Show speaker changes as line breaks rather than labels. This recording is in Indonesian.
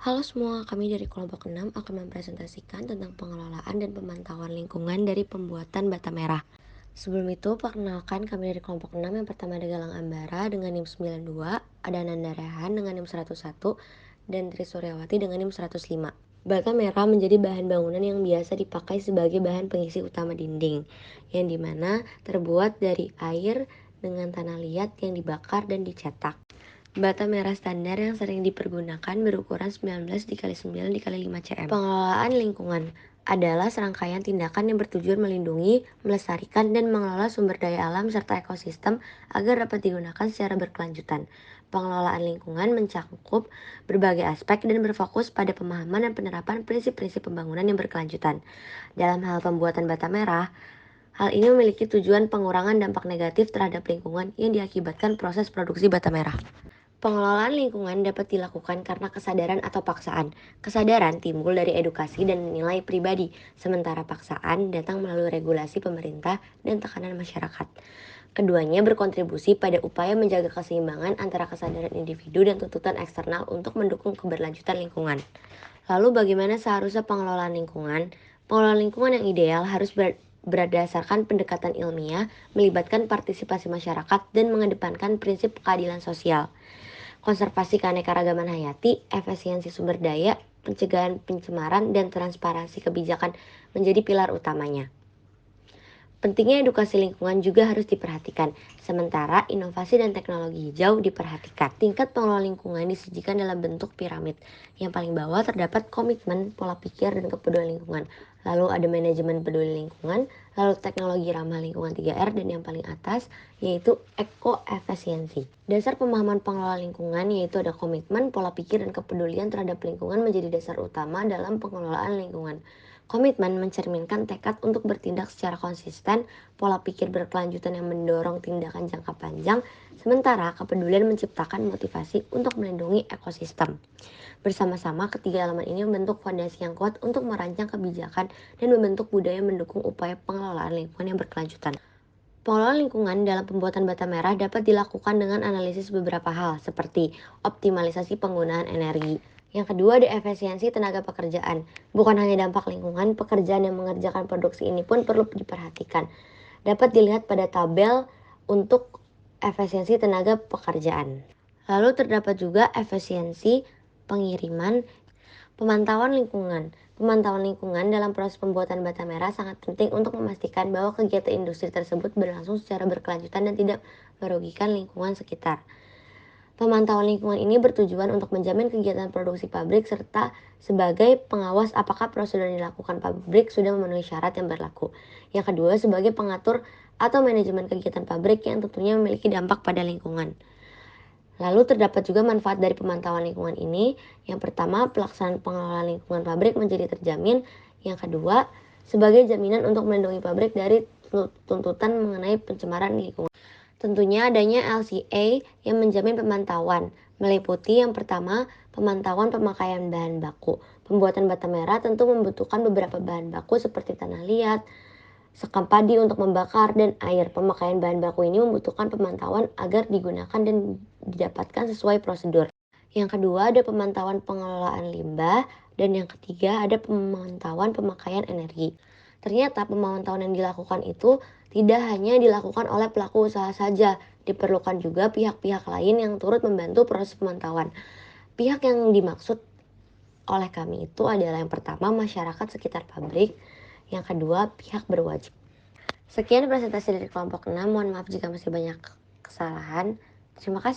Halo semua, kami dari kelompok 6 akan mempresentasikan tentang pengelolaan dan pemantauan lingkungan dari pembuatan bata merah. Sebelum itu, perkenalkan kami dari kelompok 6 yang pertama ada Galang Ambara dengan NIM 92, ada Nanda Rehan dengan NIM 101, dan Tri Suryawati dengan NIM 105. Bata merah menjadi bahan bangunan yang biasa dipakai sebagai bahan pengisi utama dinding, yang dimana terbuat dari air dengan tanah liat yang dibakar dan dicetak. Bata merah standar yang sering dipergunakan berukuran 19 dikali 9 dikali 5 cm. Pengelolaan lingkungan adalah serangkaian tindakan yang bertujuan melindungi, melestarikan, dan mengelola sumber daya alam serta ekosistem agar dapat digunakan secara berkelanjutan. Pengelolaan lingkungan mencakup berbagai aspek dan berfokus pada pemahaman dan penerapan prinsip-prinsip pembangunan yang berkelanjutan. Dalam hal pembuatan bata merah, hal ini memiliki tujuan pengurangan dampak negatif terhadap lingkungan yang diakibatkan proses produksi bata merah. Pengelolaan lingkungan dapat dilakukan karena kesadaran atau paksaan. Kesadaran timbul dari edukasi dan nilai pribadi, sementara paksaan datang melalui regulasi pemerintah dan tekanan masyarakat. Keduanya berkontribusi pada upaya menjaga keseimbangan antara kesadaran individu dan tuntutan eksternal untuk mendukung keberlanjutan lingkungan. Lalu bagaimana seharusnya pengelolaan lingkungan? Pengelolaan lingkungan yang ideal harus berdasarkan pendekatan ilmiah, melibatkan partisipasi masyarakat, dan mengedepankan prinsip keadilan sosial. Konservasi keanekaragaman hayati, efisiensi sumber daya, pencegahan pencemaran, dan transparansi kebijakan menjadi pilar utamanya. Pentingnya edukasi lingkungan juga harus diperhatikan, sementara inovasi dan teknologi hijau diperhatikan. Tingkat pengelolaan lingkungan disajikan dalam bentuk piramid. Yang paling bawah terdapat komitmen, pola pikir, dan kepedulian lingkungan. Lalu ada manajemen peduli lingkungan, lalu teknologi ramah lingkungan 3R, dan yang paling atas yaitu ekoefisiensi. Dasar pemahaman pengelolaan lingkungan yaitu ada komitmen, pola pikir, dan kepedulian terhadap lingkungan menjadi dasar utama dalam pengelolaan lingkungan. Komitmen mencerminkan tekad untuk bertindak secara konsisten, pola pikir berkelanjutan yang mendorong tindakan jangka panjang, sementara kepedulian menciptakan motivasi untuk melindungi ekosistem. Bersama-sama, ketiga elemen ini membentuk fondasi yang kuat untuk merancang kebijakan dan membentuk budaya mendukung upaya pengelolaan lingkungan yang berkelanjutan. Pengelolaan lingkungan dalam pembuatan bata merah dapat dilakukan dengan analisis beberapa hal, seperti optimalisasi penggunaan energi. Yang kedua, ada efisiensi tenaga pekerjaan. Bukan hanya dampak lingkungan, pekerjaan yang mengerjakan produksi ini pun perlu diperhatikan. Dapat dilihat pada tabel untuk efisiensi tenaga pekerjaan. Lalu terdapat juga efisiensi pengiriman. Pemantauan lingkungan. Pemantauan lingkungan dalam proses pembuatan bata merah sangat penting untuk memastikan bahwa kegiatan industri tersebut berlangsung secara berkelanjutan dan tidak merugikan lingkungan sekitar. Pemantauan lingkungan ini bertujuan untuk menjamin kegiatan produksi pabrik serta sebagai pengawas apakah prosedur yang dilakukan pabrik sudah memenuhi syarat yang berlaku. Yang kedua, sebagai pengatur atau manajemen kegiatan pabrik yang tentunya memiliki dampak pada lingkungan. Lalu terdapat juga manfaat dari pemantauan lingkungan ini. Yang pertama, pelaksanaan pengelolaan lingkungan pabrik menjadi terjamin. Yang kedua, sebagai jaminan untuk melindungi pabrik dari tuntutan mengenai pencemaran lingkungan. Tentunya adanya LCA yang menjamin pemantauan, meliputi yang pertama, pemantauan pemakaian bahan baku. Pembuatan bata merah tentu membutuhkan beberapa bahan baku seperti tanah liat, sekam padi untuk membakar, dan air. Pemakaian bahan baku ini membutuhkan pemantauan agar digunakan dan didapatkan sesuai prosedur. Yang kedua ada pemantauan pengelolaan limbah, dan yang ketiga ada pemantauan pemakaian energi. Ternyata pemantauan yang dilakukan itu tidak hanya dilakukan oleh pelaku usaha saja, diperlukan juga pihak-pihak lain yang turut membantu proses pemantauan. Pihak yang dimaksud oleh kami itu adalah yang pertama masyarakat sekitar pabrik, yang kedua pihak berwajib. Sekian presentasi dari kelompok 6, mohon maaf jika masih banyak kesalahan. Terima kasih.